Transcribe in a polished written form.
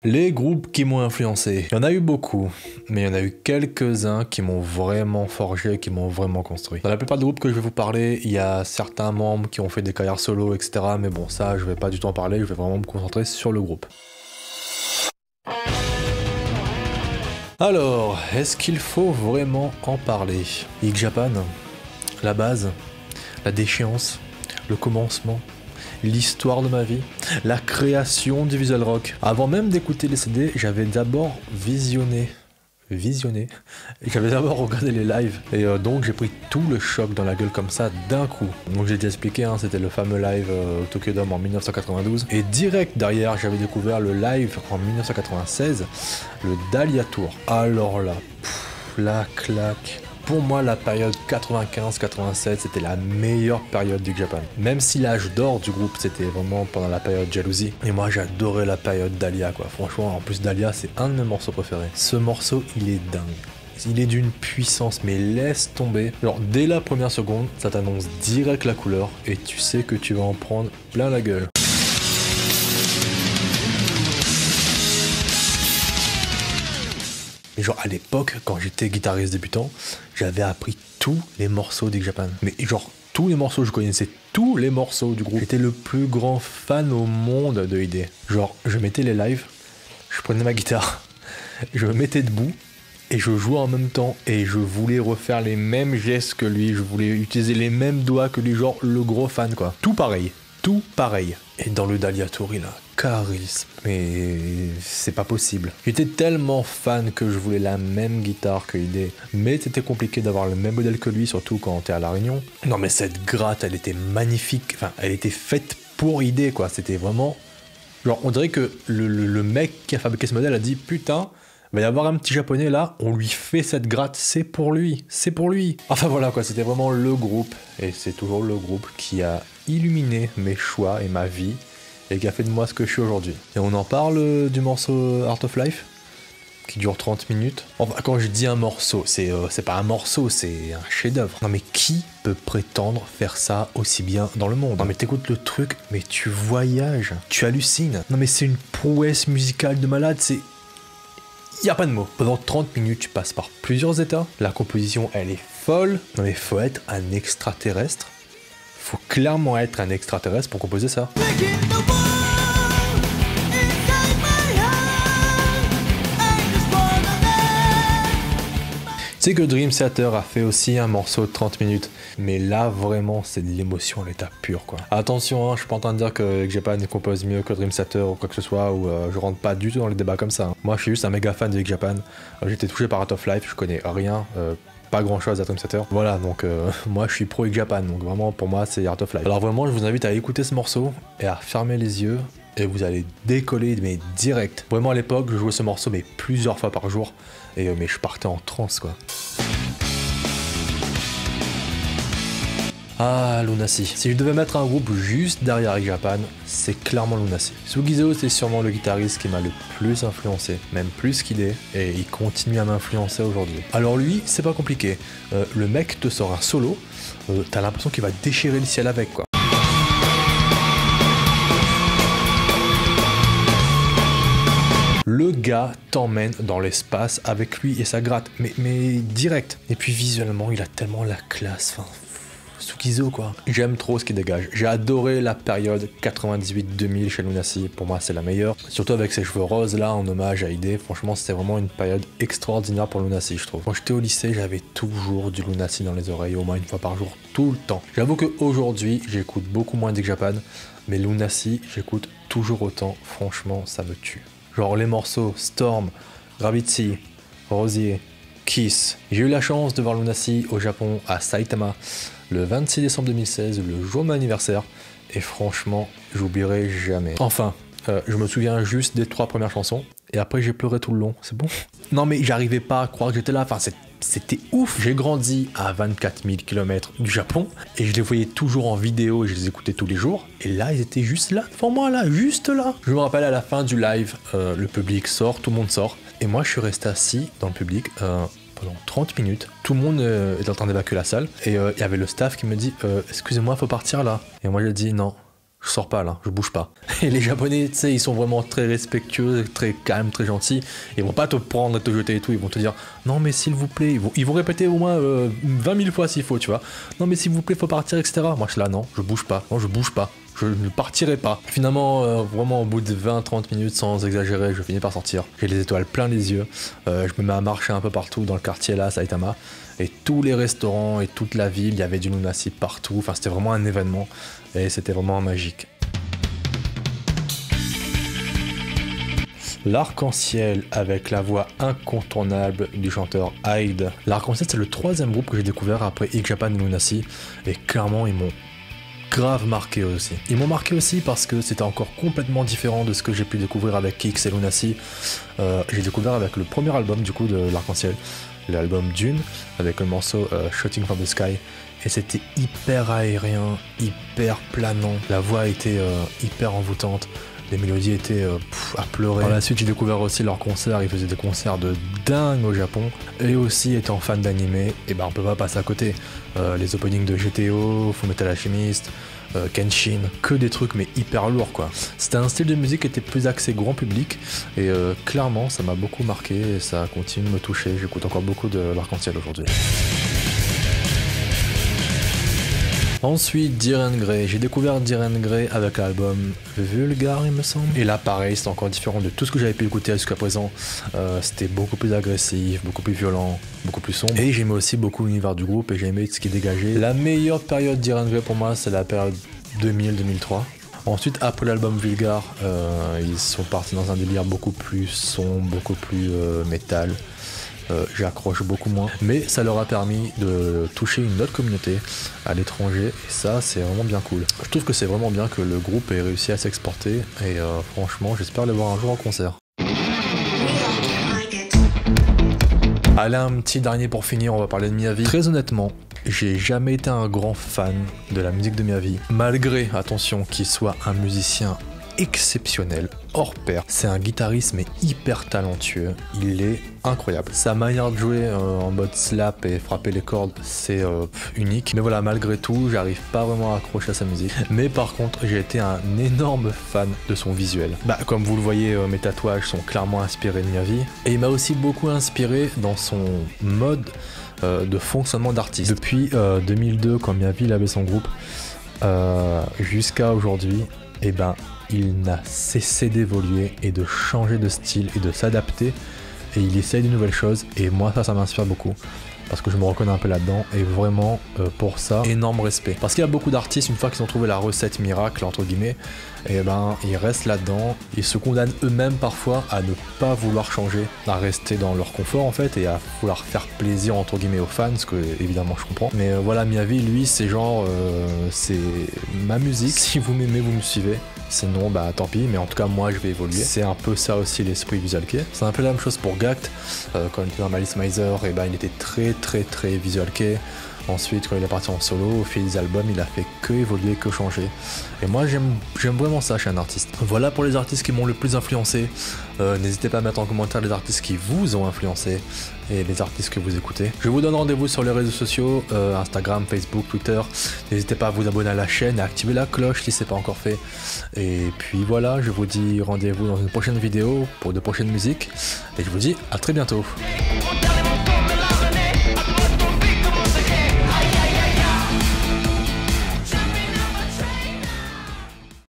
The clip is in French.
Les groupes qui m'ont influencé, il y en a eu beaucoup, mais il y en a eu quelques-uns qui m'ont vraiment forgé, qui m'ont vraiment construit. Dans la plupart des groupes que je vais vous parler, il y a certains membres qui ont fait des carrières solo, etc. Mais bon, ça, je vais pas du tout en parler, je vais vraiment me concentrer sur le groupe. Alors, est-ce qu'il faut vraiment en parler? Big Japan, la base, la déchéance, le commencement, l'histoire de ma vie, la création du visual rock. Avant même d'écouter les CD, j'avais d'abord j'avais d'abord regardé les lives et donc j'ai pris tout le choc dans la gueule comme ça d'un coup. Donc j'ai déjà expliqué, hein, c'était le fameux live au Tokyo Dome en 1992 et direct derrière j'avais découvert le live en 1996, le Dahlia Tour. Alors là, la claque. Pour moi, la période 95-87, c'était la meilleure période du Japan. Même si l'âge d'or du groupe, c'était vraiment pendant la période Jalousie. Et moi, j'adorais la période Dahlia, quoi. Franchement, en plus, Dahlia, c'est un de mes morceaux préférés. Ce morceau, il est dingue. Il est d'une puissance, mais laisse tomber. Genre, dès la première seconde, ça t'annonce direct la couleur, et tu sais que tu vas en prendre plein la gueule. Et genre à l'époque, quand j'étais guitariste débutant, j'avais appris tous les morceaux d'X Japan. Mais genre tous les morceaux, je connaissais tous les morceaux du groupe. J'étais le plus grand fan au monde de ID. Genre je mettais les lives, je prenais ma guitare, je me mettais debout et je jouais en même temps. Et je voulais refaire les mêmes gestes que lui, je voulais utiliser les mêmes doigts que lui, genre le gros fan quoi. Tout pareil, tout pareil. Et dans le Dahlia Tour, il a un charisme, mais c'est pas possible. J'étais tellement fan que je voulais la même guitare que ID, mais c'était compliqué d'avoir le même modèle que lui, surtout quand t'es à La Réunion. Non mais cette gratte, elle était magnifique, enfin elle était faite pour ID quoi, c'était vraiment... Genre on dirait que le mec qui a fabriqué ce modèle a dit putain, il va y avoir un petit japonais là, on lui fait cette gratte, c'est pour lui, c'est pour lui. Enfin voilà quoi, c'était vraiment le groupe, et c'est toujours le groupe qui a illuminé mes choix et ma vie, et qui a fait de moi ce que je suis aujourd'hui. Et on en parle du morceau Art of Life, qui dure 30 minutes. Enfin, quand je dis un morceau, c'est pas un morceau, c'est un chef-d'œuvre. Non mais qui peut prétendre faire ça aussi bien dans le monde? Non mais t'écoutes le truc, mais tu voyages, tu hallucines. Non mais c'est une prouesse musicale de malade, c'est... Y a pas de mots. Pendant 30 minutes, tu passes par plusieurs états. La composition, elle est folle. Non mais faut être un extraterrestre. Faut clairement être un extraterrestre pour composer ça. Tu sais que Dream Theater a fait aussi un morceau de 30 minutes, mais là vraiment c'est de l'émotion à l'état pur quoi. Attention, hein, je suis pas en train de dire que Japan compose mieux que Dream Theater ou quoi que ce soit, ou je rentre pas du tout dans les débats comme ça. Hein. Moi je suis juste un méga fan de X Japan, j'étais touché par Art of Life, je connais rien, pas grand chose à Dream Theater. Voilà, donc moi je suis pro X Japan, donc vraiment pour moi c'est Art of Life. Alors vraiment je vous invite à écouter ce morceau et à fermer les yeux. Et vous allez décoller, mais direct. Vraiment à l'époque, je jouais ce morceau mais plusieurs fois par jour. Et mais je partais en transe quoi. Ah, Lunacy. Si je devais mettre un groupe juste derrière X Japan, c'est clairement Lunacy. Sugizo, c'est sûrement le guitariste qui m'a le plus influencé, même plus qu'il est, et il continue à m'influencer aujourd'hui. Alors lui, c'est pas compliqué. Le mec te sort un solo, t'as l'impression qu'il va déchirer le ciel avec quoi. Le gars t'emmène dans l'espace avec lui et sa gratte, mais direct. Et puis visuellement, il a tellement la classe, enfin, Sugizo quoi. J'aime trop ce qu'il dégage. J'ai adoré la période 98-2000 chez Lunacy, pour moi c'est la meilleure. Surtout avec ses cheveux roses là, en hommage à ID, franchement c'était vraiment une période extraordinaire pour Lunacy je trouve. Quand j'étais au lycée, j'avais toujours du Lunacy dans les oreilles, au moins une fois par jour, tout le temps. J'avoue qu'aujourd'hui, j'écoute beaucoup moins d'X Japan, mais Lunacy, j'écoute toujours autant, franchement ça me tue. Genre les morceaux Storm, Gravity, Rosier, Kiss. J'ai eu la chance de voir Lunacy au Japon, à Saitama, le 26 décembre 2016, le jour de mon anniversaire. Et franchement, j'oublierai jamais. Enfin, je me souviens juste des 3 premières chansons. Et après, j'ai pleuré tout le long. C'est bon? Non mais j'arrivais pas à croire que j'étais là. Enfin, c'était ouf. J'ai grandi à 24 000 km du Japon. Et je les voyais toujours en vidéo et je les écoutais tous les jours. Et là, ils étaient juste là, devant moi, là, juste là. Je me rappelle à la fin du live, le public sort, tout le monde sort. Et moi, je suis resté assis dans le public pendant 30 minutes. Tout le monde est en train d'évacuer la salle. Et il y avait le staff qui me dit excusez-moi, faut partir là. Et moi, j'ai dit non, je sors pas là, je bouge pas. Et les Japonais, tu sais, ils sont vraiment très respectueux, très calmes, très gentils. Ils vont pas te prendre et te jeter et tout, ils vont te dire non mais s'il vous plaît, ils vont répéter au moins 20 000 fois s'il faut, tu vois. Non mais s'il vous plaît, faut partir, etc. Moi je suis là, non, je bouge pas, non je bouge pas. Je ne partirai pas. Finalement, vraiment au bout de 20-30 minutes, sans exagérer, je finis par sortir. J'ai les étoiles plein les yeux. Je me mets à marcher un peu partout dans le quartier là, Saitama. Et tous les restaurants et toute la ville, il y avait du Lunacy partout. Enfin, c'était vraiment un événement. Et c'était vraiment magique. L'Arc-en-Ciel avec la voix incontournable du chanteur Hyde. L'Arc-en-Ciel, c'est le 3e groupe que j'ai découvert après X-Japan et Lunacy. Et clairement, ils m'ont grave marqué aussi. Ils m'ont marqué aussi parce que c'était encore complètement différent de ce que j'ai pu découvrir avec Kix et Lunacy. J'ai découvert avec le premier album du coup de l'Arc-en-Ciel, l'album Dune, avec le morceau Shooting from the Sky. Et c'était hyper aérien, hyper planant. La voix était hyper envoûtante. Les mélodies étaient à pleurer. Par la suite, j'ai découvert aussi leurs concerts. Ils faisaient des concerts de dingue au Japon. Et aussi, étant fan d'anime, et ben on peut pas passer à côté. Les openings de GTO, Fullmetal Alchemist, Kenshin, que des trucs mais hyper lourds quoi. C'était un style de musique qui était plus axé grand public. Et clairement, ça m'a beaucoup marqué et ça continue de me toucher. J'écoute encore beaucoup de l'Arc-en-Ciel aujourd'hui. Ensuite, Diren Grey. J'ai découvert Diren Grey avec l'album Vulgar, il me semble. Et là, pareil, c'est encore différent de tout ce que j'avais pu écouter jusqu'à présent. C'était beaucoup plus agressif, beaucoup plus violent, beaucoup plus sombre. Et j'aimais aussi beaucoup l'univers du groupe et j'aimais ce qui dégageait. La meilleure période Diren Grey pour moi, c'est la période 2000-2003. Ensuite, après l'album Vulgar, ils sont partis dans un délire beaucoup plus sombre, beaucoup plus métal. J'accroche beaucoup moins, mais ça leur a permis de toucher une autre communauté à l'étranger et ça c'est vraiment bien cool. Je trouve que c'est vraiment bien que le groupe ait réussi à s'exporter et franchement j'espère les voir un jour en concert. Allez, un petit dernier pour finir, on va parler de Miyavi. Très honnêtement, j'ai jamais été un grand fan de la musique de Miyavi, malgré, attention, qu'il soit un musicien exceptionnel, hors pair. C'est un guitariste mais hyper talentueux, il est incroyable. Sa manière de jouer en mode slap et frapper les cordes, c'est unique. Mais voilà, malgré tout, j'arrive pas vraiment à accrocher à sa musique. Mais par contre, j'ai été un énorme fan de son visuel. Bah, comme vous le voyez, mes tatouages sont clairement inspirés de Miyavi. Et il m'a aussi beaucoup inspiré dans son mode de fonctionnement d'artiste. Depuis 2002, quand Miyavi avait son groupe, jusqu'à aujourd'hui, et ben il n'a cessé d'évoluer et de changer de style et de s'adapter et il essaye de nouvelles choses et moi ça m'inspire beaucoup parce que je me reconnais un peu là-dedans et vraiment pour ça énorme respect parce qu'il y a beaucoup d'artistes une fois qu'ils ont trouvé la recette miracle entre guillemets et ben ils restent là-dedans, ils se condamnent eux-mêmes parfois à ne pas vouloir changer, à rester dans leur confort en fait et à vouloir faire plaisir entre guillemets aux fans, ce que évidemment je comprends, mais voilà, Miyavi lui c'est genre c'est ma musique, si vous m'aimez vous me suivez, sinon bah tant pis, mais en tout cas moi je vais évoluer. C'est un peu ça aussi l'esprit Visual Kei. C'est un peu la même chose pour Gact, quand il était dans Malice Mizer, et ben il était très Visual Kei. Ensuite quand il est parti en solo, au fil des albums il a fait que évoluer, que changer. Et moi j'aime vraiment ça chez un artiste. Voilà pour les artistes qui m'ont le plus influencé. N'hésitez pas à mettre en commentaire les artistes qui vous ont influencé et les artistes que vous écoutez. Je vous donne rendez-vous sur les réseaux sociaux, Instagram, Facebook, Twitter. N'hésitez pas à vous abonner à la chaîne et à activer la cloche si ce n'est pas encore fait. Et puis voilà, je vous dis rendez-vous dans une prochaine vidéo pour de prochaines musiques. Et je vous dis à très bientôt.